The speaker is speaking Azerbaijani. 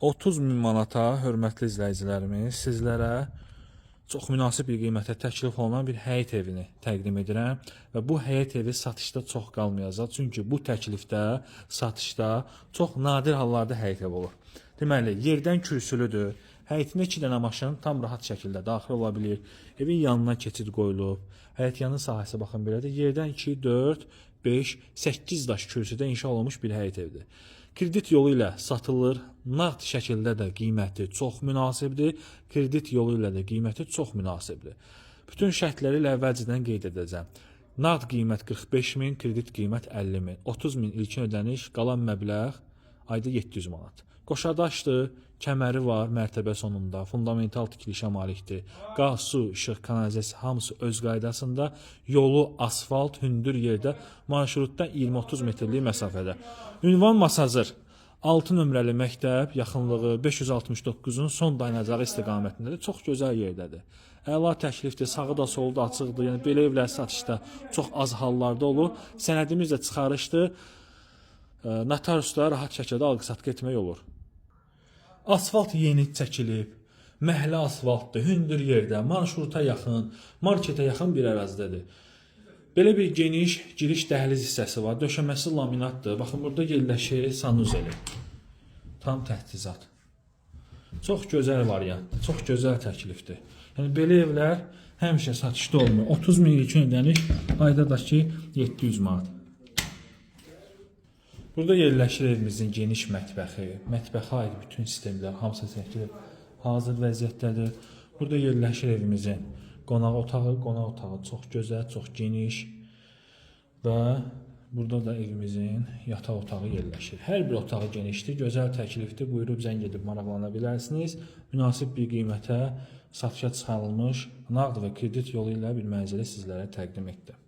30 min manata, hörmətli izləyicilərimiz, sizlərə çox münasib bir qiymətə təklif olunan bir həyət evini təqdim edirəm və bu həyət evi satışda çox qalmayacaq, çünki bu təklifdə, satışda çox nadir hallarda həyət evi olur. Deməli, yerdən kürsülüdür, həyətində 2 dənə maşın tam rahat şəkildə daxil ola bilir, evin yanına keçid qoyulub, həyət yanı sahəsi baxın belədir, yerdən 2, 4, 5, 8 daş kürsüdə inşa olunmuş bir həyət evidir. Kredit yolu ilə satılır, nağd şəkildə də qiyməti çox münasibdir, kredit yolu ilə də qiyməti çox münasibdir. Bütün şərtləri ilə əvvəlcədən qeyd edəcəm. Nağd qiymət 45 min, kredit qiymət 50 min, 30 min ilkin ödəniş, qalan məbləğ ayda 700 manat. Qoşadaşdır, kəməri var, mərtəbə sonunda, fundamental tikilişə malikdir. Qaz, su, işıq, kanalizasiya hamısı öz qaydasında, yolu asfalt, hündür yerdə, marşrutdan 20-30 metrlik məsafədə. Ünvan Masazır, 6 nömrəli məktəb, yaxınlığı 569-un son dayanacağı istiqamətindədir, çox gözəl yerdədir. Əla təklifdir, sağı da solu da açıqdır, yəni belə evlər satışda çox az hallarda olur. Sənədimiz də çıxarışdır, notariusda rahat şəkildə alqı-satqı etmək olur. Asfalt yeni çəkilib, məhəllə asfaltdır, hündür yerdə, marşruta yaxın, marketə yaxın bir ərazidədir. Belə bir geniş giriş dəhliz hissəsi var, döşəməsi laminatdır. Baxın, burada yerləşir sanuzeli. Tam təchizat. Çox gözəl variantdır, çox gözəl təklifdir. Yəni, belə evlər həmişə satışda olmuyor. 30 min ilkin ödəniş, ayda da ki 700 manat. Burada yerləşir evimizin geniş mətbəxi, mətbəxə aid bütün sistemlər, hamısı çəkilib, hazır vəziyyətdədir. Burada yerləşir evimizin qonaq otağı çox gözəl, çox geniş və burada da evimizin yataq otağı yerləşir. Hər bir otağı genişdir, gözəl təklifdir, buyurub zəng edib maraqlana bilərsiniz. Münasib bir qiymətə satışa çıxarılmış nağd və kredit yolu ilə bir mənzili sizlərə təqdim etdim.